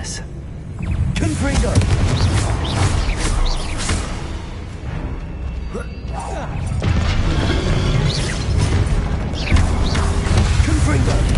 this. Confringo! Confringo!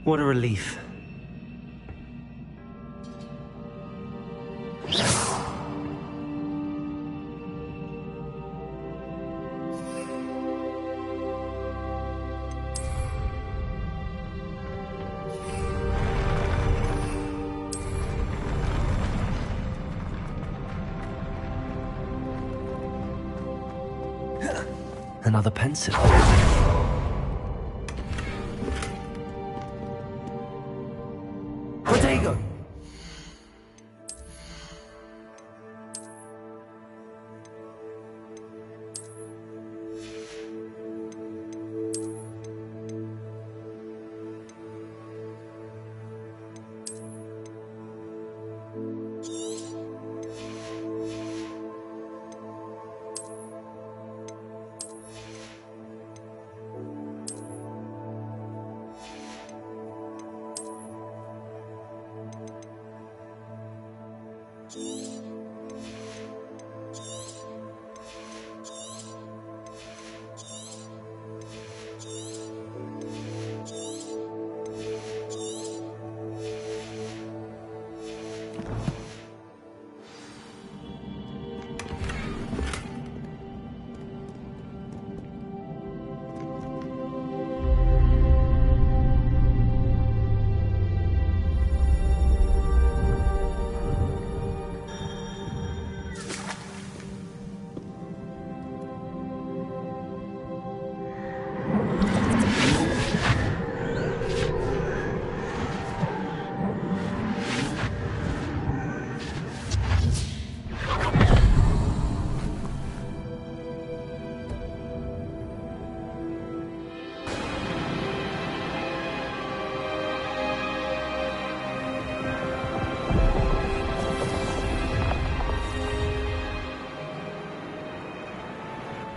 What a relief. Another pencil. Protego!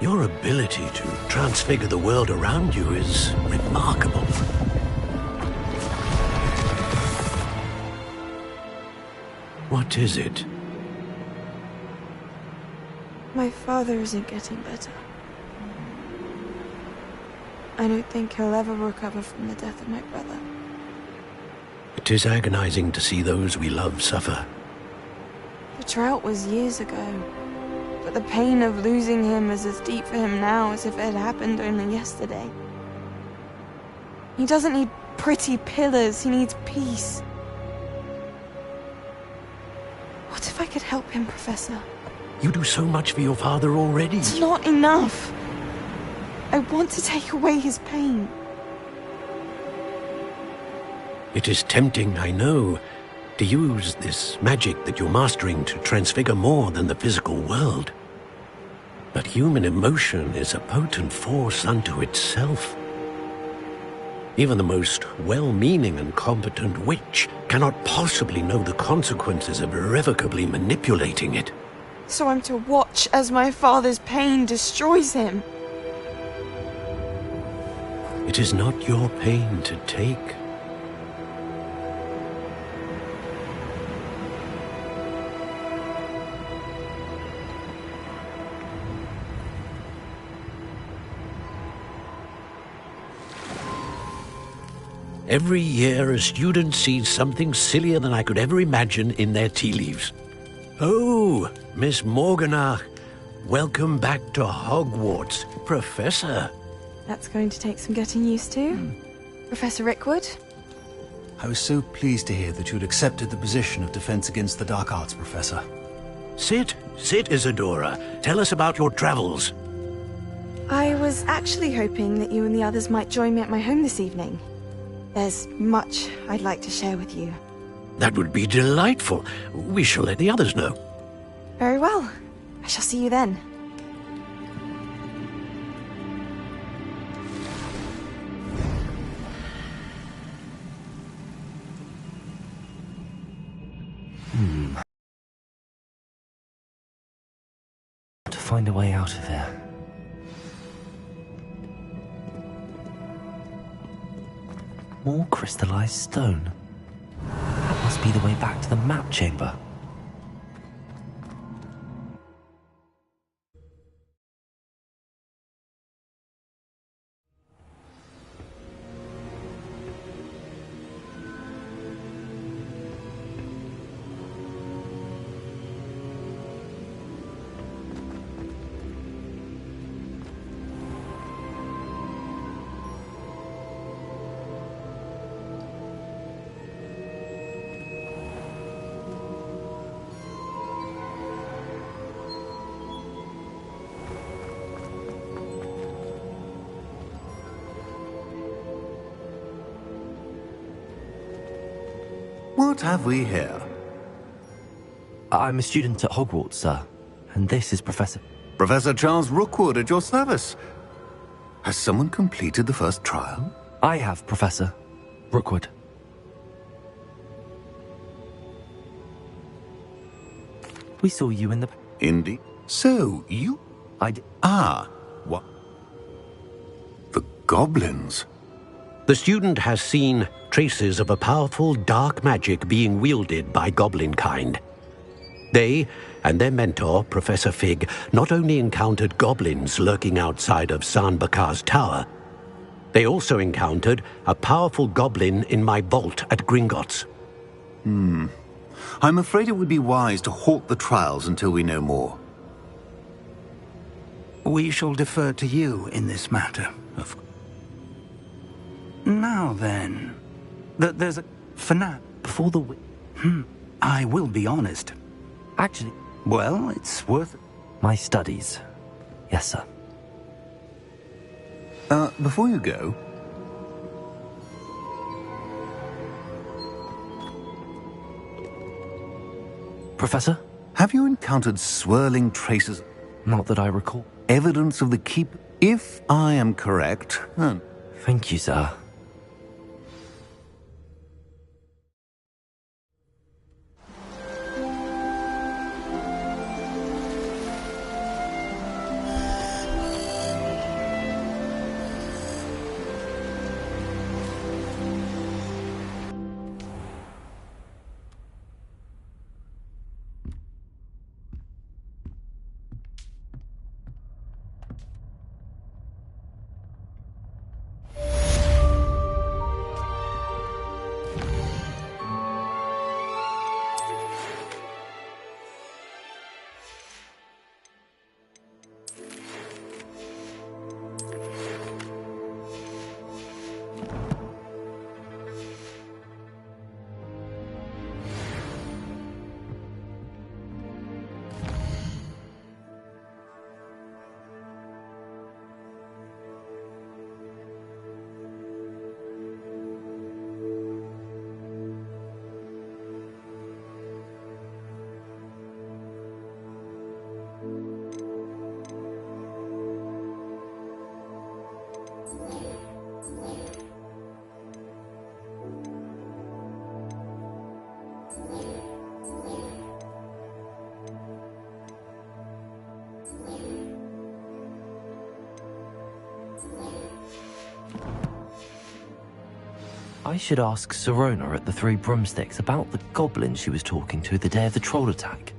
Your ability to transfigure the world around you is remarkable. What is it? My father isn't getting better. I don't think he'll ever recover from the death of my brother. It is agonizing to see those we love suffer. The drought was years ago, but the pain of losing him is as deep for him now as if it had happened only yesterday. He doesn't need pretty pillars, he needs peace. What if I could help him, Professor? You do so much for your father already. It's not enough. I want to take away his pain. It is tempting, I know, to use this magic that you're mastering to transfigure more than the physical world. But human emotion is a potent force unto itself. Even the most well-meaning and competent witch cannot possibly know the consequences of irrevocably manipulating it. So I'm to watch as my father's pain destroys him. It is not your pain to take. Every year, a student sees something sillier than I could ever imagine in their tea leaves. Oh, Miss Morganach, welcome back to Hogwarts, Professor. That's going to take some getting used to. Professor Rickwood? I was so pleased to hear that you'd accepted the position of Defense Against the Dark Arts, Professor. Sit, Isadora. Tell us about your travels. I was actually hoping that you and the others might join me at my home this evening. There's much I'd like to share with you. That would be delightful. We shall let the others know. Very well. I shall see you then. To find a way out of here. More crystallized stone. That must be the way back to the map chamber. What have we here? I'm a student at Hogwarts, sir. And this is Professor... Professor Charles Rookwood at your service. Has someone completed the first trial? I have, Professor Rookwood. We saw you in the... Indeed. So, you... What? The goblins. The student has seen traces of a powerful dark magic being wielded by goblin kind. They and their mentor, Professor Fig, not only encountered goblins lurking outside of San Bakar's tower, they also encountered a powerful goblin in my vault at Gringotts. I'm afraid it would be wise to halt the trials until we know more. We shall defer to you in this matter. Now then, there's a... For now, Before the... I will be honest. Actually, Well, it's worth it. my studies. Yes, sir. Before you go... Professor? Have you encountered swirling traces, Not that I recall. evidence of the keep? If I am correct, Thank you, sir. I should ask Sirona at the Three Broomsticks about the goblin she was talking to the day of the troll attack.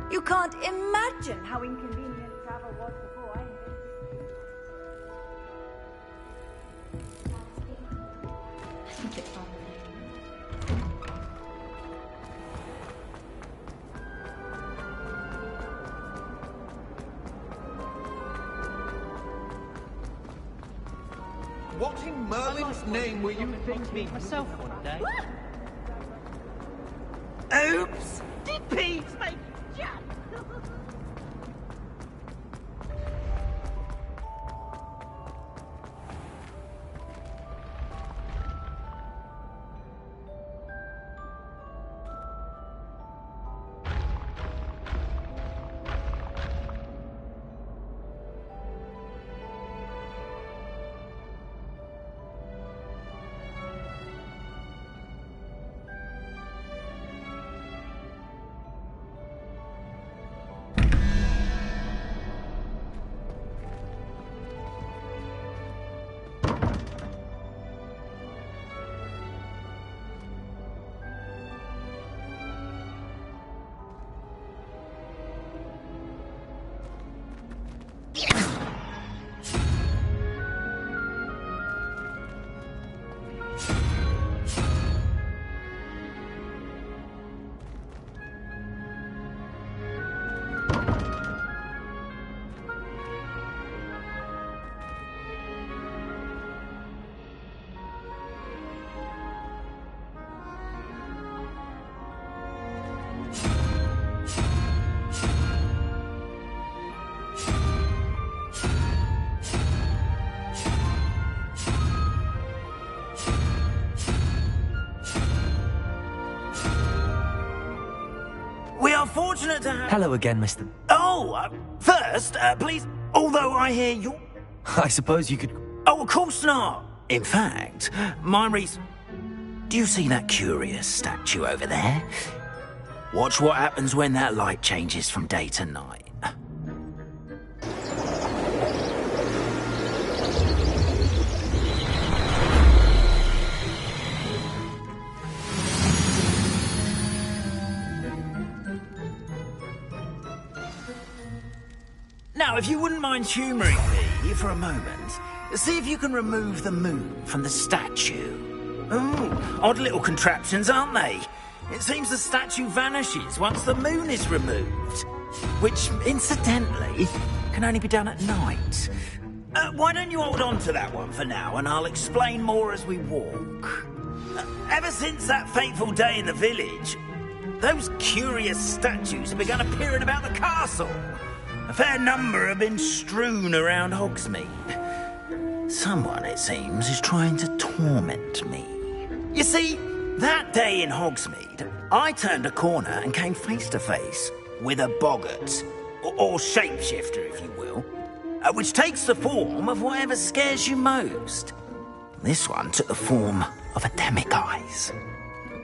You can't imagine how inconvenient travel was before I invented it. I think it's fine. What in Merlin's name were you thinking? Myself one day. Oops! Did Pete make jump? We are fortunate to have... Hello again, Mr. Oh, first, please, although I hear you... I suppose you could... Oh, of course not. In fact, my reason... Do you see that curious statue over there? Watch what happens when that light changes from day to night. Now, if you wouldn't mind humouring me for a moment, see if you can remove the moon from the statue. Oh, odd little contraptions, aren't they? It seems the statue vanishes once the moon is removed, which, incidentally, can only be done at night. Why don't you hold on to that one for now, and I'll explain more as we walk. Ever since that fateful day in the village, those curious statues have begun appearing about the castle. A fair number have been strewn around Hogsmeade. Someone, it seems, is trying to torment me. You see, that day in Hogsmeade, I turned a corner and came face to face with a boggart, or shapeshifter, if you will, which takes the form of whatever scares you most. This one took the form of a demiguise.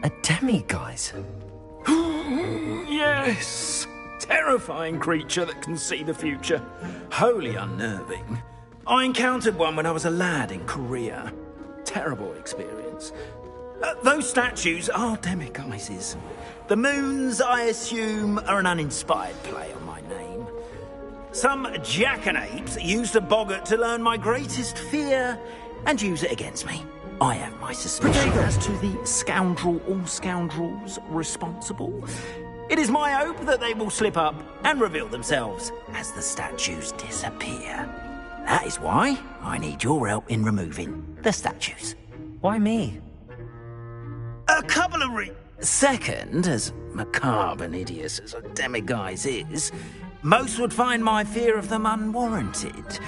A demiguise? Yes! Terrifying creature that can see the future. Wholly unnerving. I encountered one when I was a lad in Korea. Terrible experience. Those statues are demiguises. The moons, I assume, are an uninspired play on my name. Some jackanapes used a boggart to learn my greatest fear and use it against me. I have my suspicions as to the scoundrel or scoundrels responsible. It is my hope that they will slip up and reveal themselves as the statues disappear. That is why I need your help in removing the statues. Why me? A couple of Second, as macabre and hideous as a demiguise is, most would find my fear of them unwarranted.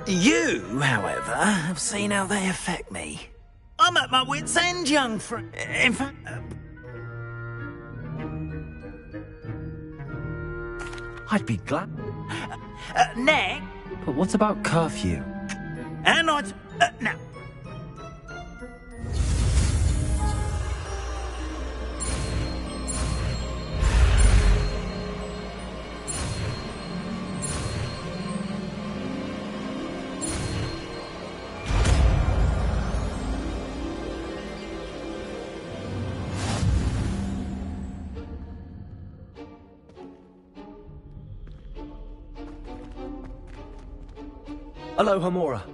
You, however, have seen how they affect me. I'm at my wit's end, young friend. In fact... I'd be glad. Next. But what about curfew? And I'd... now... Aloha Mora.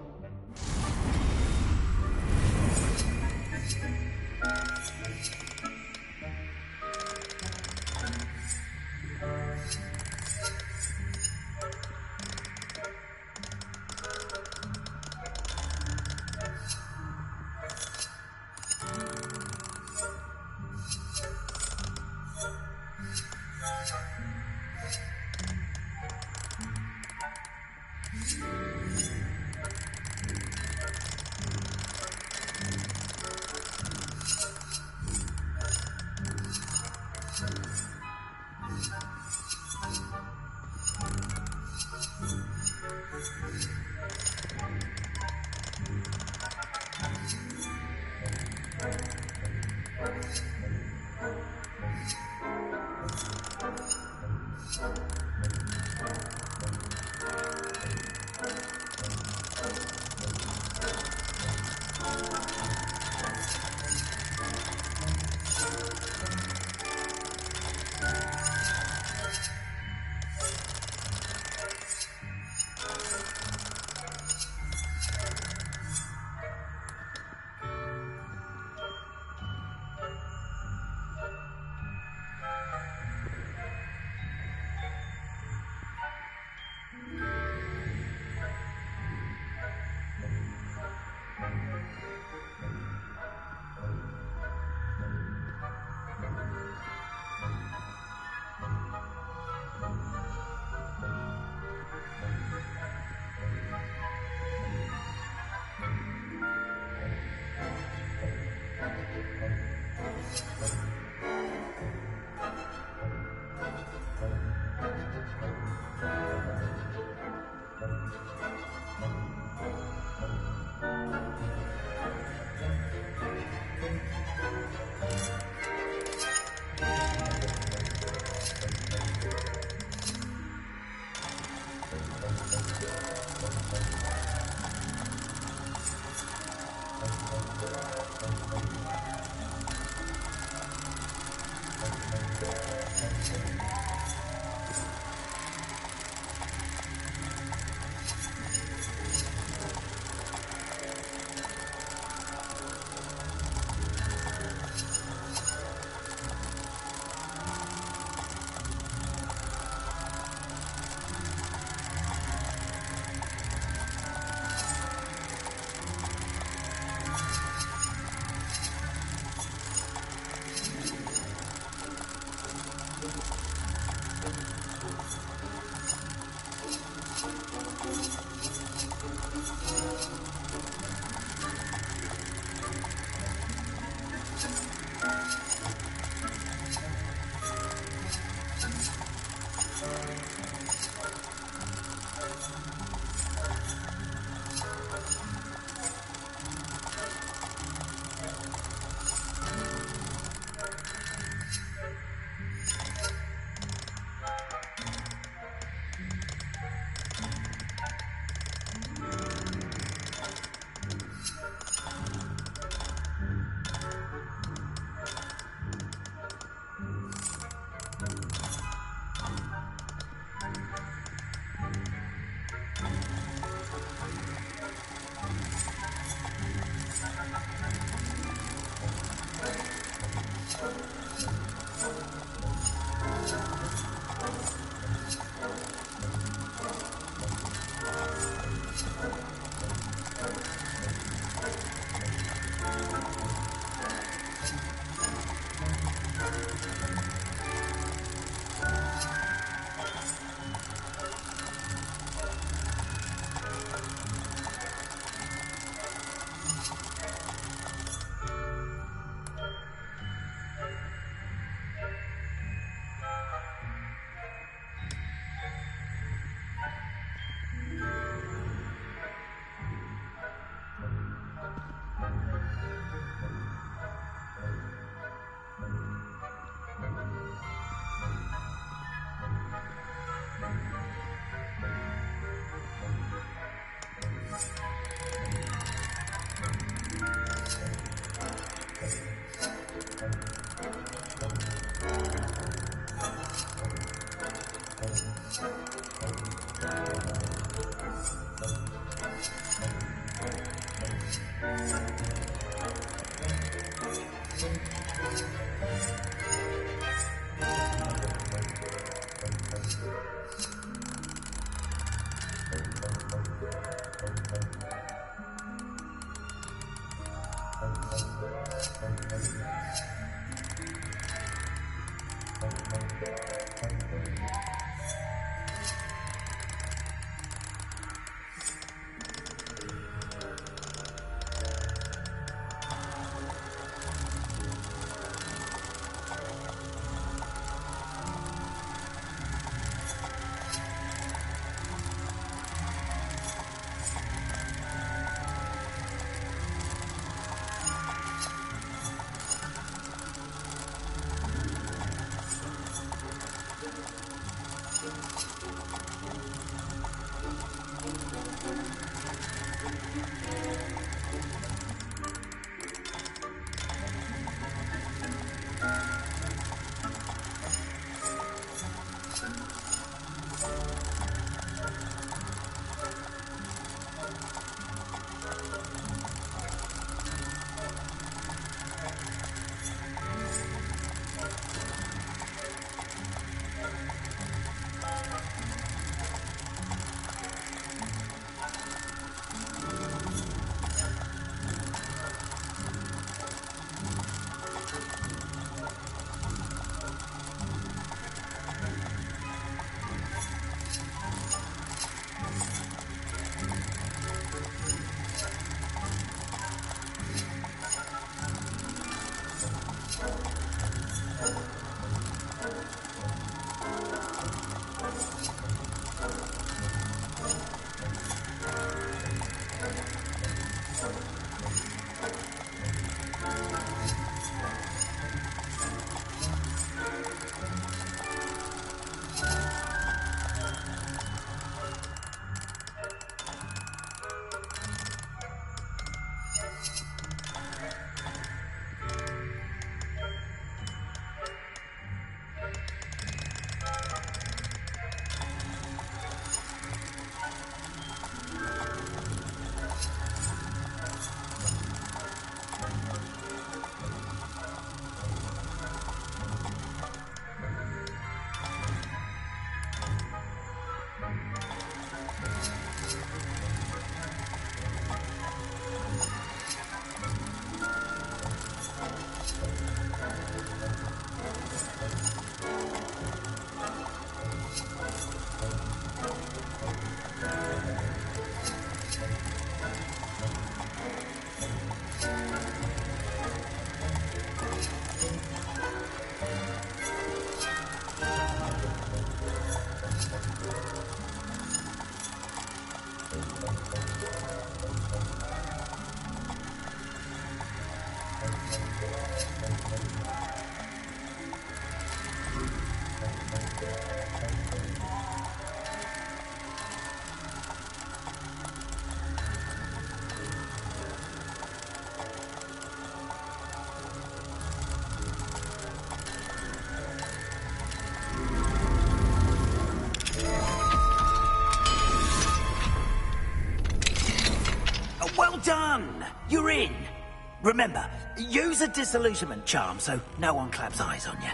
Remember, use a disillusionment charm so no one claps eyes on you.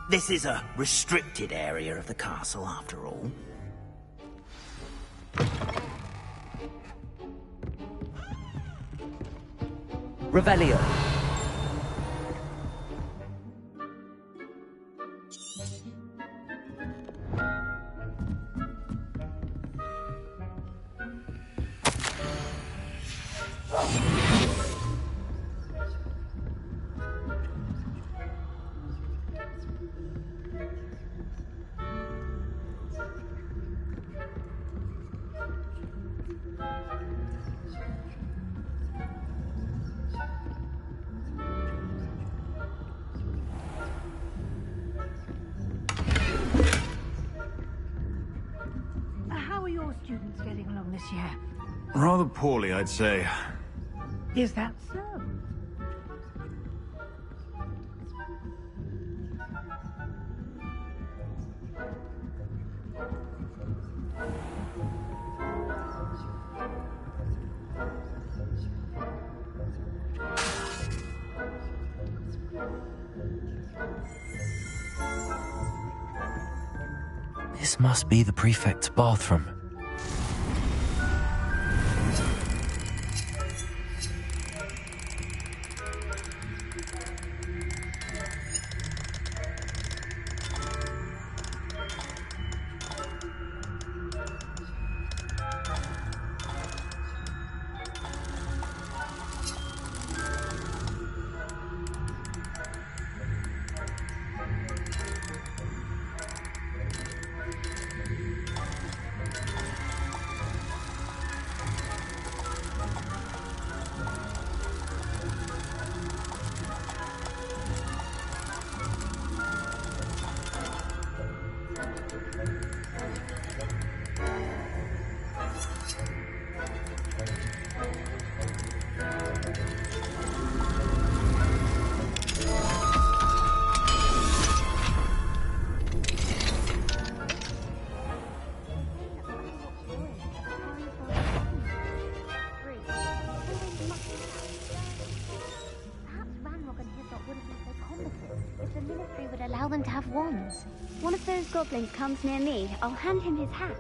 This is a restricted area of the castle, after all. Revelio. How are your students getting along this year? Rather poorly, I'd say. Is that so? This must be the prefect's bathroom. Allow them to have wands. One of those goblins comes near me, I'll hand him his hat.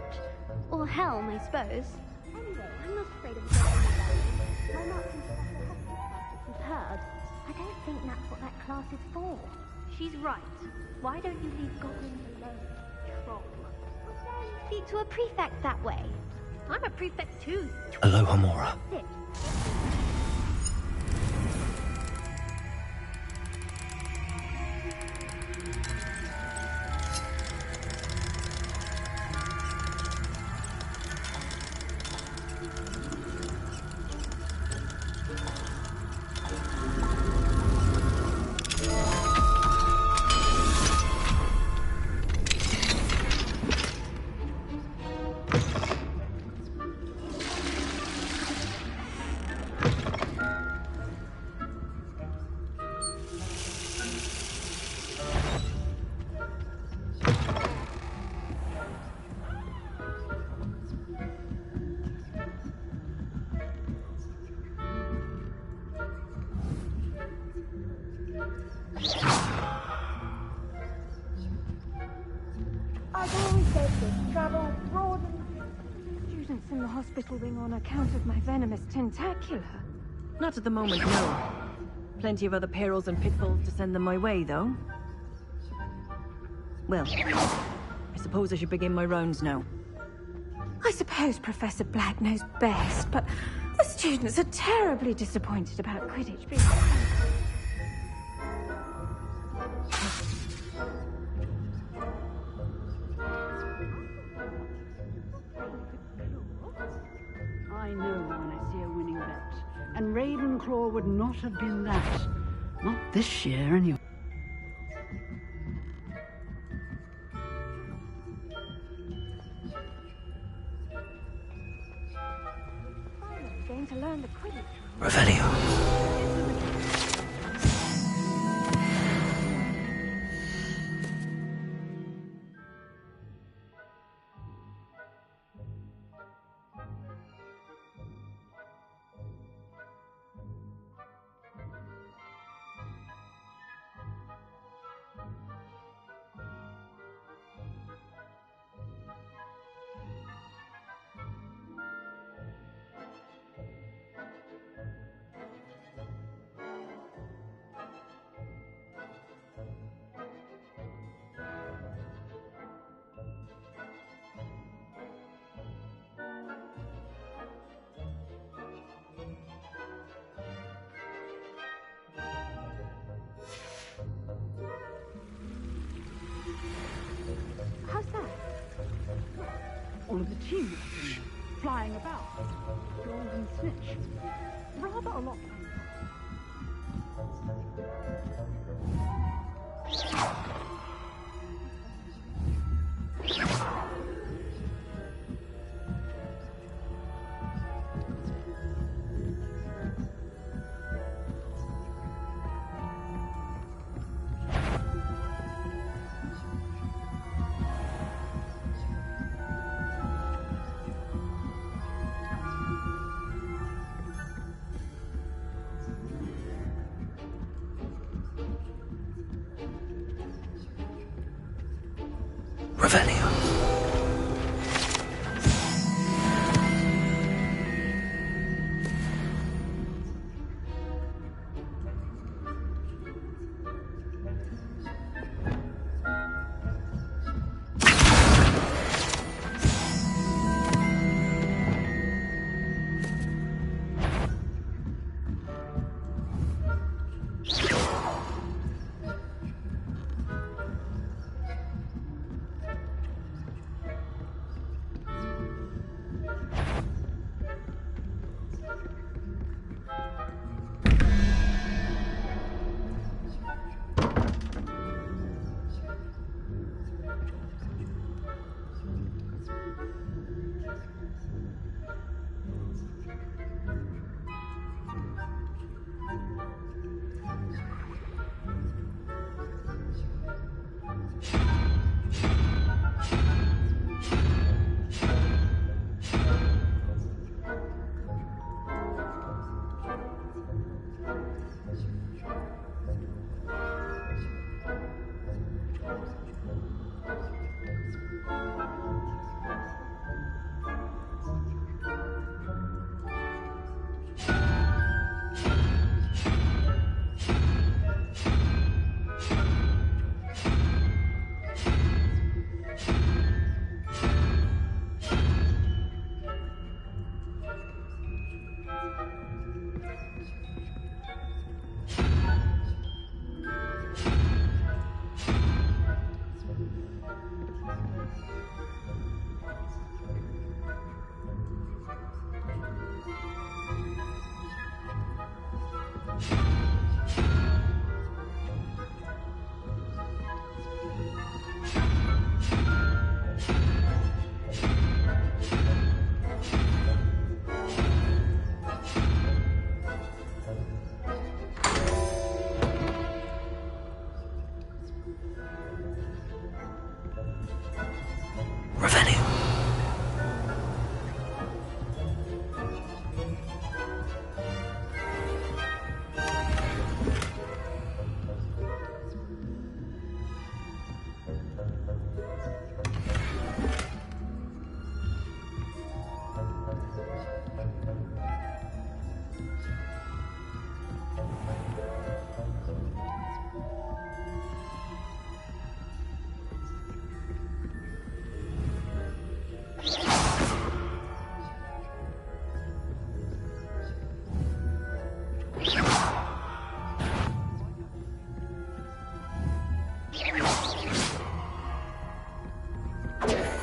Or helm, I suppose. Anyway, I'm not afraid of goblins. My marksman you've heard. I don't think that's what that class is for. She's right. Why don't you leave goblins alone, troll? Speak to a prefect that way. I'm a prefect too. Aloha Mora. Sit. I've always said this. Travel broadens students in the hospital wing on account of my venomous tentacular. Not at the moment, no. Plenty of other perils and pitfalls to send them my way, though. Well, I suppose I should begin my rounds now. I suppose Professor Black knows best, but the students are terribly disappointed about Quidditch being... I know when I see a winning bet. And Ravenclaw would not have been that. Not this year, anyway. Going to learn the Quidditch. Revelio. All of the team working, flying about, golden snitch. Rather a lot. Revelio.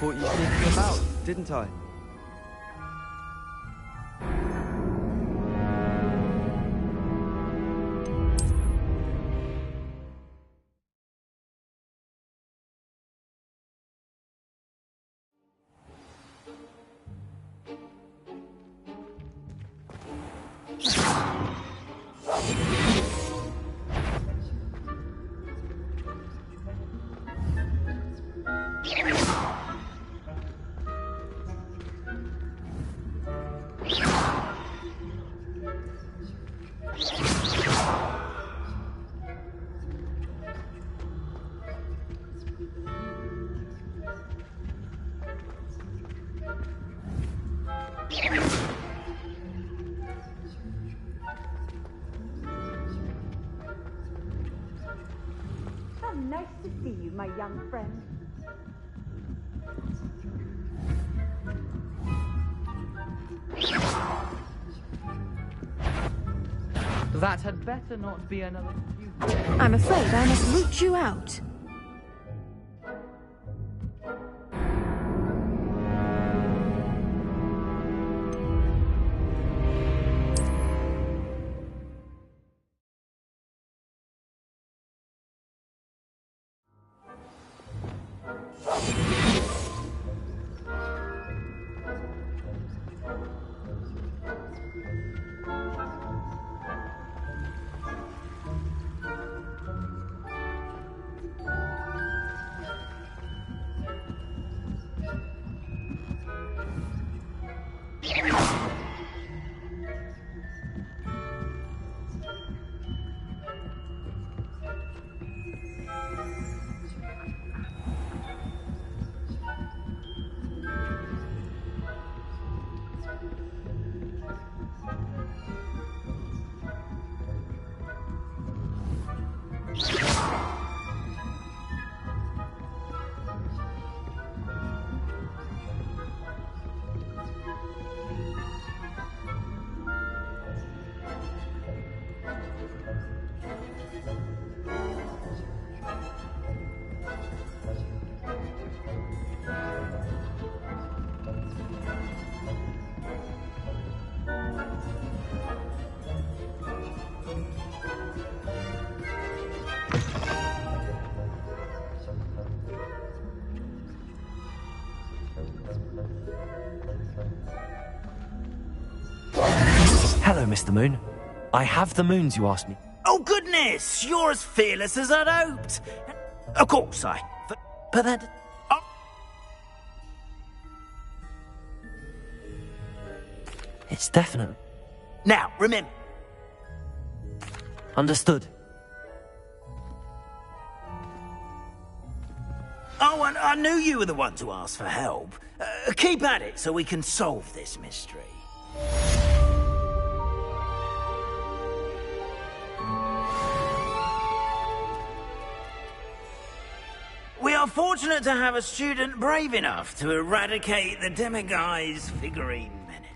Caught you sneaking about, didn't I? How nice to see you, my young friend. That had better not be another... I'm afraid I must root you out. Hello, Mr. Moon. I have the moons you asked me. Oh, goodness! You're as fearless as I'd hoped. Of course, but that... Oh. It's definite. Now, remember. Understood. Oh, and I knew you were the one to ask for help. Keep at it so we can solve this mystery. We are fortunate to have a student brave enough to eradicate the Demiguise figurine menace.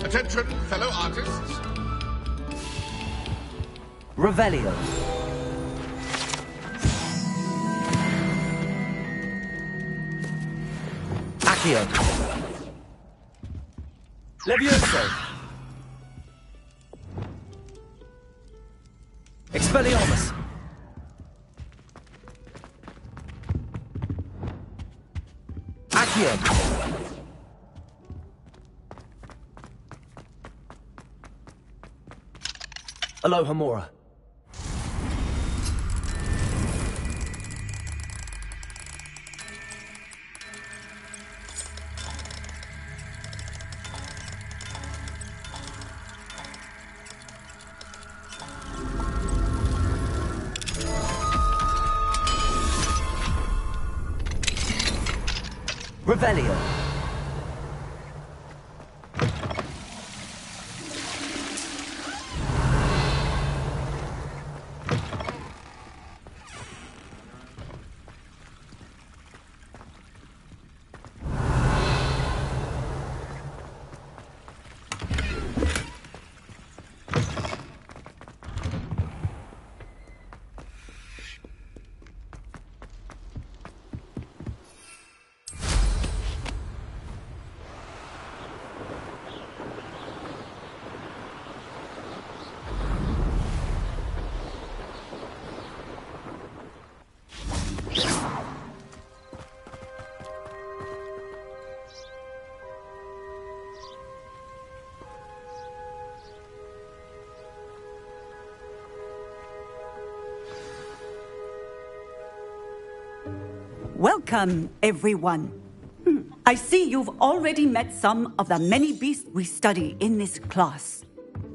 Attention, fellow artists. Revelio. Accio. Levioso. Expelliarmus. Accio. Alohomora. Revelio. Welcome, everyone. I see you've already met some of the many beasts we study in this class.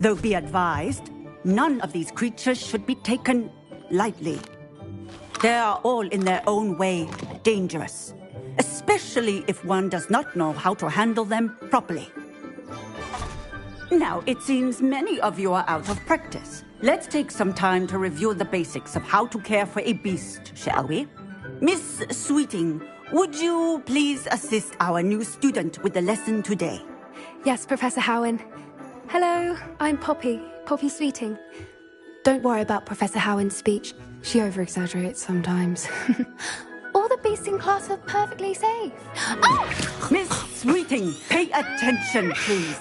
Though be advised, none of these creatures should be taken lightly. They are all in their own way dangerous, especially if one does not know how to handle them properly. Now, it seems many of you are out of practice. Let's take some time to review the basics of how to care for a beast, shall we? Miss Sweeting, would you please assist our new student with the lesson today? Yes, Professor Howen. Hello, I'm Poppy Sweeting. Don't worry about Professor Howen's speech. She over-exaggerates sometimes. All the beasts in class are perfectly safe. Oh! Miss Sweeting, pay attention, please.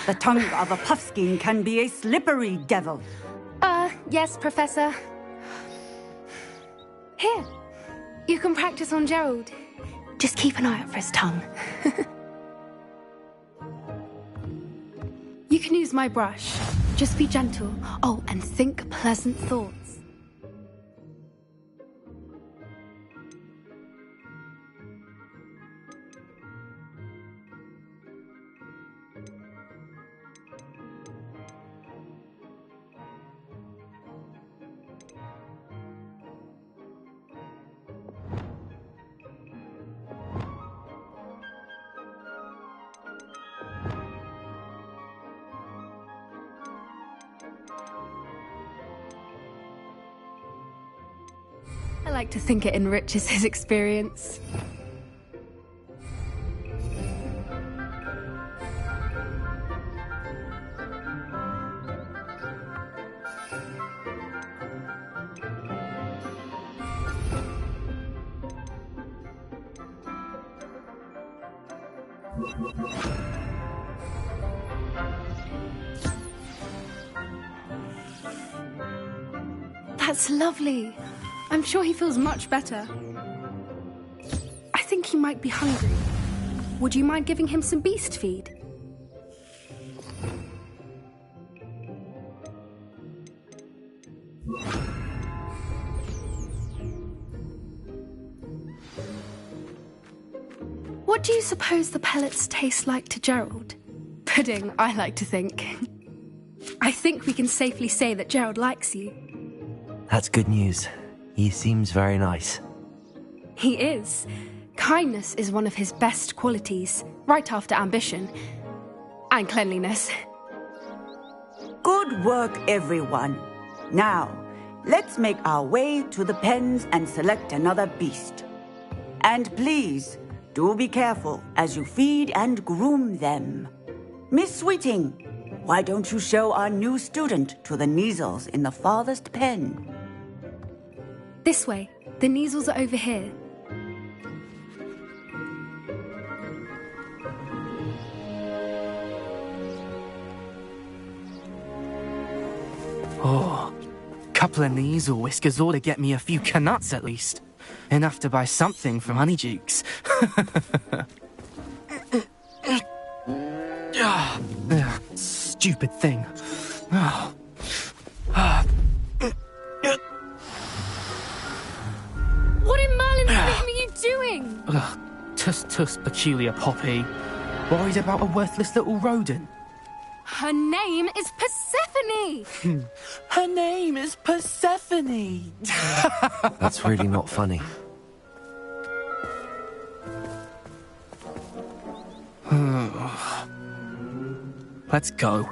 The tongue of a puffskein can be a slippery devil. Yes, Professor. Here, you can practice on Gerald. Just keep an eye out for his tongue. You can use my brush. Just be gentle. Oh, and think pleasant thoughts. I like to think it enriches his experience. That's lovely. I'm sure he feels much better. I think he might be hungry. Would you mind giving him some beast feed? What do you suppose the pellets taste like to Gerald? Pudding, I like to think. I think we can safely say that Gerald likes you. That's good news. He seems very nice. He is. Kindness is one of his best qualities, right after ambition. And cleanliness. Good work, everyone. Now, let's make our way to the pens and select another beast. And please, do be careful as you feed and groom them. Miss Sweeting, why don't you show our new student to the Neasels in the farthest pen? This way. The Neasels are over here. Oh, couple of Neasel whiskers ought to get me a few canuts at least. Enough to buy something from Honeydukes. Stupid thing. What in Merlin's name are you doing? Tuss, peculiar Poppy. Worried about a worthless little rodent? Her name is Persephone! Her name is Persephone! That's really not funny. Let's go.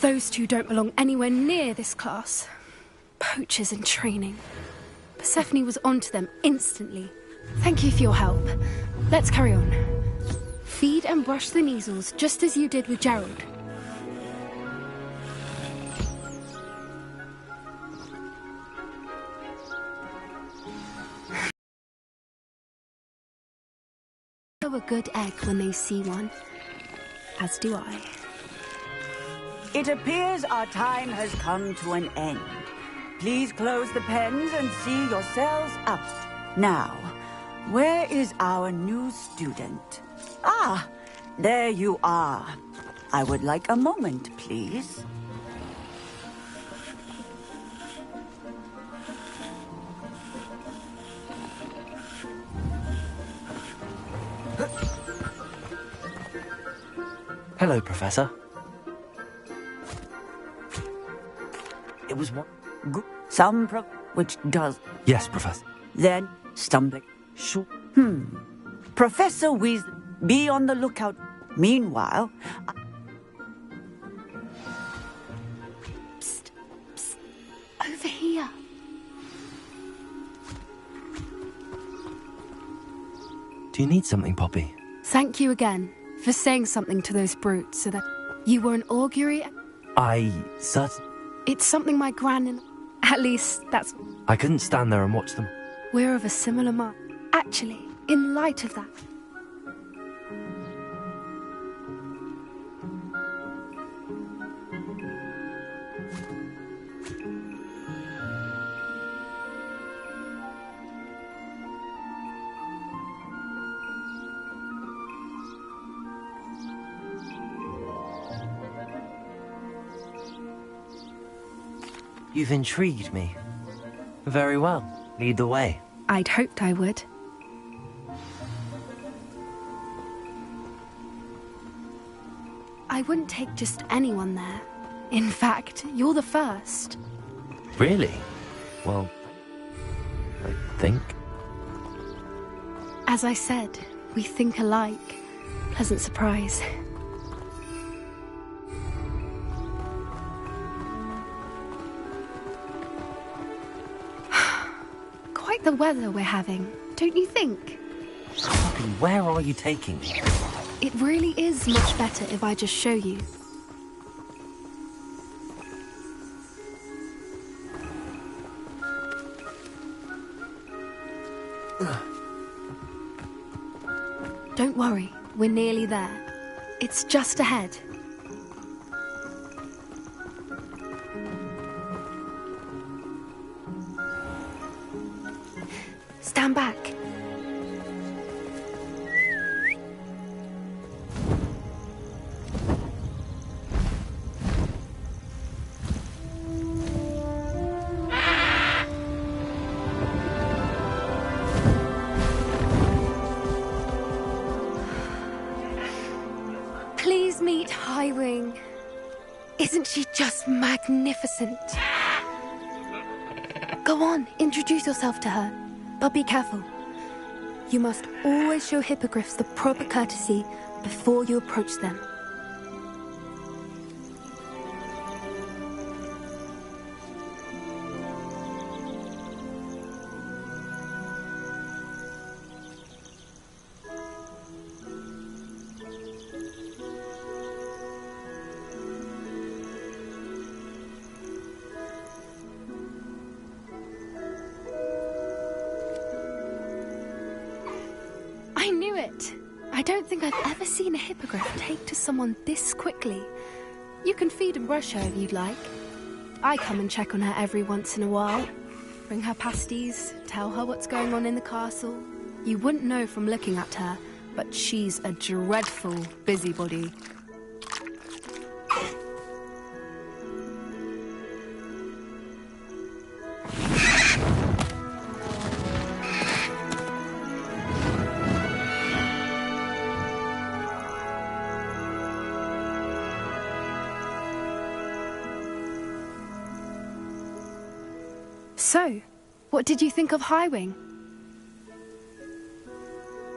Those two don't belong anywhere near this class. Poachers in training. Persephone was onto them instantly. Thank you for your help. Let's carry on. Feed and brush the Neasels just as you did with Gerald. A good egg when they see one. As do I. It appears our time has come to an end. Please close the pens and see yourselves out. Now, where is our new student? Ah, there you are. I would like a moment, please. Hello, Professor. It was one. Some which does. Yes, Professor. Then stumbling. Sure. Professor Weasley, be on the lookout. Meanwhile, Psst, psst. Over here. Do you need something, Poppy? Thank you again for saying something to those brutes so that you were an augury. It's something my gran and... At least, that's... I couldn't stand there and watch them. We're of a similar mind. Actually, in light of that... You've intrigued me. Very well. Lead the way. I'd hoped I would. I wouldn't take just anyone there. In fact, you're the first. Really? Well, I think. As I said, we think alike. Pleasant surprise. Quite the weather we're having, don't you think? Poppy, where are you taking me? It really is much better if I just show you. Don't worry, we're nearly there. It's just ahead. Stand back. Please meet Highwing. Isn't she just magnificent? Go on, introduce yourself to her. But be careful. You must always show hippogriffs the proper courtesy before you approach them. I knew it! I don't think I've ever seen a hippogriff take to someone this quickly. You can feed and brush her if you'd like. I come and check on her every once in a while. Bring her pasties, tell her what's going on in the castle. You wouldn't know from looking at her, but she's a dreadful busybody. So, what did you think of Highwing?